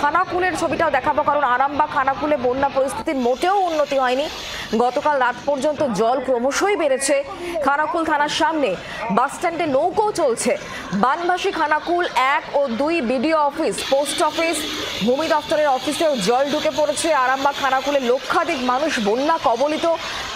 খানাকুলের ছবিটাও দেখাবো, কারণ আরামবাগ খানাকুলে বন্যা পরিস্থিতির মোটেও উন্নতি হয়নি। গতকাল রাত পর্যন্ত জল ক্রমশই বেড়েছে। খানাকুল থানার সামনে বাস স্ট্যান্ডে নৌকো চলছে। বানভাসী খানাকুল 1 ও 2 বিডিও অফিস, পোস্ট অফিস, ভূমি দপ্তরের অফিসেও জল ঢুকে পড়েছে। আরামবাগ খানাকুলে লক্ষাধিক মানুষ বন্যা কবলিত,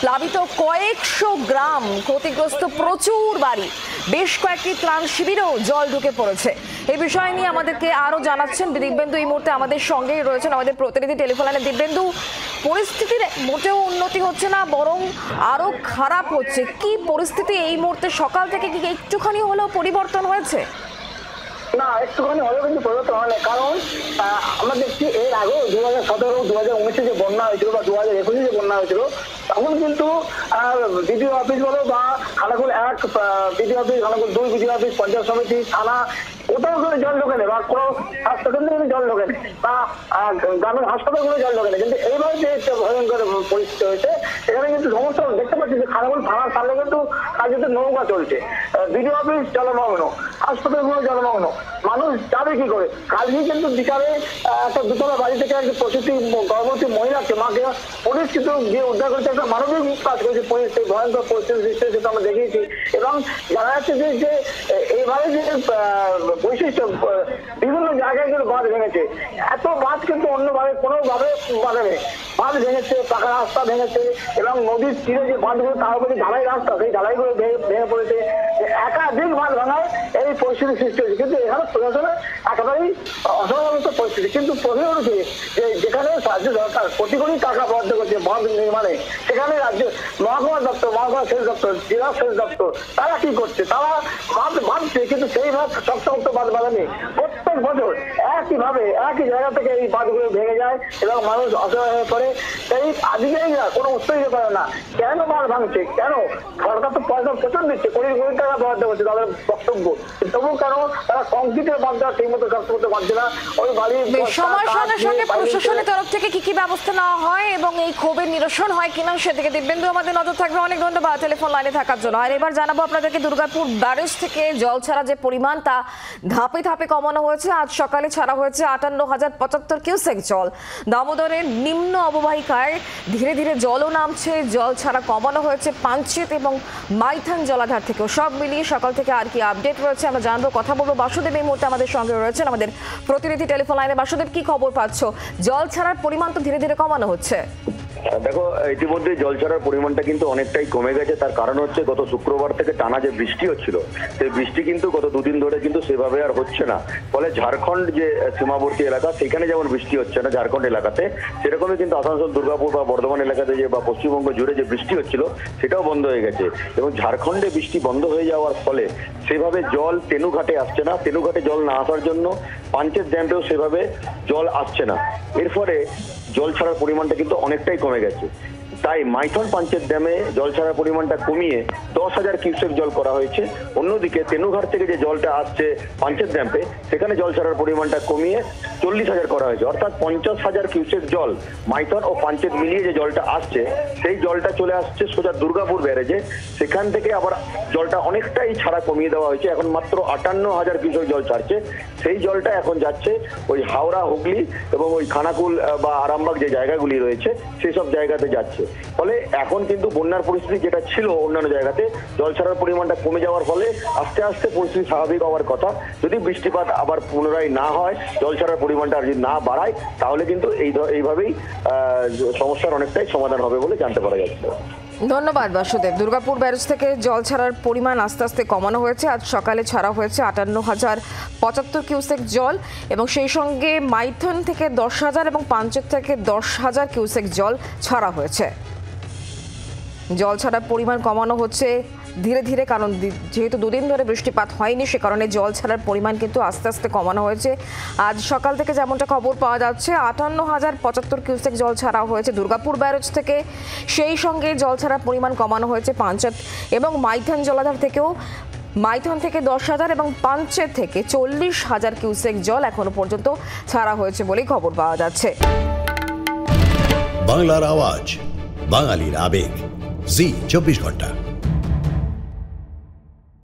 প্লাবিত কয়েকশো গ্রাম, ক্ষতিগ্রস্ত প্রচুর বাড়ি। বেশ কয়েকটি ত্রাণ শিবিরেও জল ঢুকে পড়েছে। এই বিষয় নিয়ে আমাদেরকে আরো জানাচ্ছেন দিব্যেন্দু, এই মুহূর্তে আমাদের সঙ্গেই রয়েছেন আমাদের প্রতিনিধি টেলিফোন লাইনে। দিব্যেন্দু, পরিস্থিতির মোটেও উন্নতি হচ্ছে না, বরং আরো খারাপ হচ্ছে। কি পরিস্থিতি এই মুহূর্তে? সকাল থেকে কি একটুখানি হলেও পরিবর্তন হয়েছে? না, একটুখানি হলেও কিন্তু পরিবর্তন হয় না, কারণ আমরা দেখছি এর আগেও 2017, 2019 যে বন্যা হয়েছিল বা 2021 যে বন্যা হয়েছিল, তখন কিন্তু বিডিও অফিস বলো বা Khanakul 1 BDO office, Khanakul 2 BDO office, panchayat সমিতি, থানা, ওটাও কোনো জল ঢোকে না, বা কোনো স্বাস্থ্যকেন্দ্রে কোনো জল ঢোকে না, বা গ্রামের হাসপাতালগুলো জল ঢোকে না। কিন্তু এইভাবে যে একটা ভয়ঙ্কর পরিস্থিতি হয়েছে, এখানে কিন্তু সমস্ত দেখতে পাচ্ছি যে খানাকুল থানার সামনে কিন্তু কার্যত নৌকা চলছে, বিডিও অফিস জলমগ্ন, হাসপাতালগুলো জলমগ্ন। মানুষ যাবে কি করে? কালকে কিন্তু বিকালে একটা দুতলা বাড়ি থেকে একটা প্রসূতি গর্ভবতী মহিলাকে, মাকে পুলিশ কিন্তু গিয়ে উদ্ধার করতে একটা মানবিক কাজ করেছে পুলিশ। সেই ভয়ঙ্কর পরিস্থিতি সৃষ্টি হয়েছে আমরা দেখিয়েছি, এবং জানা যাচ্ছে যে এইভাবে যে বৈশিষ্ট্য বিভিন্ন জায়গায় কিন্তু বাঁধ ভেঙেছে। এত বাঁধ কিন্তু অন্যভাবে কোনোভাবে বাঁধেনি। বাঁধ ভেঙেছে, পাকা রাস্তা ভেঙেছে, এবং নদীর তীরে যে বাঁধগুলো তার উপরে ঢালাই রাস্তা, সেই ঢালাইগুলো ভেঙে পড়েছে। একাধিক বাঁধ ভাঙায় এই পরিস্থিতি সৃষ্টি হয়েছে। কিন্তু এখানে প্রশাসনের একেবারেই অসংগত পরিস্থিতি। কিন্তু প্রশ্ন উঠেছে যে যেখানে রাজ্য সরকার কোটি কোটি টাকা বরাদ্দ করছে বাঁধ নির্মাণে, সেখানে রাজ্য মহকুমা দপ্তর, মহকুমা সেচ দপ্তর, জেলা সেচ দপ্তর, তারা কি করছে? তারা বাঁধ বাঁধছে, কিন্তু সেই ভাব শক্ত বাঁধ বাঁধেনি। প্রত্যেক বছর একইভাবে একই জায়গা থেকে এই বাঁধগুলো ভেঙে যায় এবং মানুষ অসহায় হয়ে পড়ে। সেই আধিকারিকরা কোনো উত্তর দিতে পারে না, কেন বাঁধ ভাঙছে, কেন? সরকার তো পয়সা প্রচুর দিচ্ছে, কোটি কোটি টাকা বরাদ্দ করছে, তাদের বক্তব্য। তবুও কেন তারা কংক্রিটের বাঁধ দেওয়া ঠিক মতো কাজ করতে পারছে না? ওই বাড়ির সমস্যার সঙ্গে প্রশাসনের তরফ থেকে কি ব্যবস্থা নেওয়া হয় এবং এই ক্ষোভের নিরসন হয় কিনা সেদিকে দিব্যেন্দু আমাদের নজর থাকবে। অনেক ধন্যবাদ টেলিফোন লাইনে থাকার জন্য। আর এবার জানাবো আপনাদেরকে, দুর্গাপুর ব্যারেজ থেকে জল ছাড়া যে পরিমাণ তা ধাপে ধাপে কমানো হয়েছে। আজ সকালে ছাড়া হয়েছে 58,075 কিউসেক জল। দামোদরের নিম্ন অববাহিকায় ধীরে ধীরে জলও নামছে। জল ছাড়া কমানো হয়েছে পাঞ্চেত এবং মাইথন জলাধার থেকেও। সব মিলিয়ে সকাল থেকে আর কি আপডেট রয়েছে আমরা জানবো, কথা বলবো। বাসুদেব এই মুহূর্তে আমাদের সঙ্গে রয়েছেন, আমাদের প্রতিনিধি টেলিফোন লাইনে। বাসুদেব, কি খবর পাচ্ছ? জল ছাড়ার পরিমাণ তো ধীরে ধীরে কমানো হচ্ছে। দেখো, ইতিমধ্যে জল ছাড়ার পরিমাণটা কিন্তু অনেকটাই কমে গেছে। তার কারণ হচ্ছে গত শুক্রবার থেকে টানা যে বৃষ্টি হচ্ছিল, সেই বৃষ্টি কিন্তু গত দুদিন ধরে কিন্তু সেভাবে আর হচ্ছে না। ফলে ঝাড়খণ্ড যে সীমাবর্তী এলাকা, সেখানে যেমন বৃষ্টি হচ্ছে না ঝাড়খণ্ড এলাকাতে, সেরকমই কিন্তু আসানসোল, দুর্গাপুর বা বর্ধমান এলাকাতে যে বা পশ্চিমবঙ্গ জুড়ে যে বৃষ্টি হচ্ছিল, সেটাও বন্ধ হয়ে গেছে। এবং ঝাড়খণ্ডে বৃষ্টি বন্ধ হয়ে যাওয়ার ফলে সেভাবে জল তেনুঘাটে আসছে না। তেনুঘাটে জল না আসার জন্য পাঞ্চেত ড্যামেও সেভাবে জল আসছে না। এর ফলে জল ছাড়ার পরিমাণটা কিন্তু অনেকটাই কমে গেছে। তাই মাইথন পাঞ্চেত ড্যামে জল ছাড়ার পরিমাণটা কমিয়ে 10,000 কিউসেক জল করা হয়েছে। অন্যদিকে তেনুঘাট থেকে যে জলটা আসছে পাঞ্চেত ড্যামে, সেখানে জল ছাড়ার পরিমাণটা কমিয়ে 40,000 করা হয়েছে। অর্থাৎ 50,000 কিউসেক জল মাইথন ও পাঞ্চেত মিলিয়ে যে জলটা আসছে, সেই জলটা চলে আসছে সোজা দুর্গাপুর ব্যারেজে। সেখান থেকে আবার জলটা অনেকটাই ছাড়া কমিয়ে দেওয়া হয়েছে। এখন মাত্র 58,000 কিউসেক জল ছাড়ছে। সেই জলটা এখন যাচ্ছে ওই হাওড়া, হুগলি এবং ওই খানাকুল বা আরামবাগ যে জায়গাগুলি রয়েছে, সেই সব জায়গাতে যাচ্ছে। ফলে এখন কিন্তু বন্যার পরিস্থিতি যেটা ছিল অন্যান্য জায়গাতে, জল ছাড়ার পরিমাণটা কমে যাওয়ার ফলে আস্তে আস্তে পরিস্থিতি স্বাভাবিক হওয়ার কথা। যদি বৃষ্টিপাত আবার পুনরায় না হয়, জল ছাড়ার পরিমাণটা যদি না বাড়ায়, তাহলে কিন্তু এইভাবেই সমস্যার অনেকটাই সমাধান হবে বলে জানতে পারা যাচ্ছে। ধন্যবাদ বাসুদেব। দুর্গাপুর ব্যারেজ থেকে জল ছাড়ার পরিমাণ আস্তে আস্তে কমানো হয়েছে। আজ সকালে ছাড়া হয়েছে 58,075 কিউসেক জল, এবং সেই সঙ্গে মাইথন থেকে 10,000 এবং পাঞ্চেত থেকে 10,000 কিউসেক জল ছাড়া হয়েছে। জল ছাড়ার পরিমাণ কমানো হচ্ছে ধীরে ধীরে, কারণ যেহেতু দুদিন ধরে বৃষ্টিপাত হয়নি, সে কারণে জল ছাড়ার পরিমাণ কিন্তু আস্তে আস্তে কমানো হয়েছে। আজ সকাল থেকে যেমনটা খবর পাওয়া যাচ্ছে, 58,075 কিউসেক জল ছাড়া হয়েছে দুর্গাপুর ব্যারেজ থেকে। সেই সঙ্গে জল ছাড়ার পরিমাণ কমানো হয়েছে পাঞ্চেত এবং মাইথন জলাধার থেকেও। মাইথন থেকে 10,000 এবং পাঞ্চেত থেকে 40,000 কিউসেক জল এখনো পর্যন্ত ছাড়া হয়েছে বলেই খবর পাওয়া যাচ্ছে। বাংলার আওয়াজ, বাঙালির আবেগ, জি 24 ঘন্টা।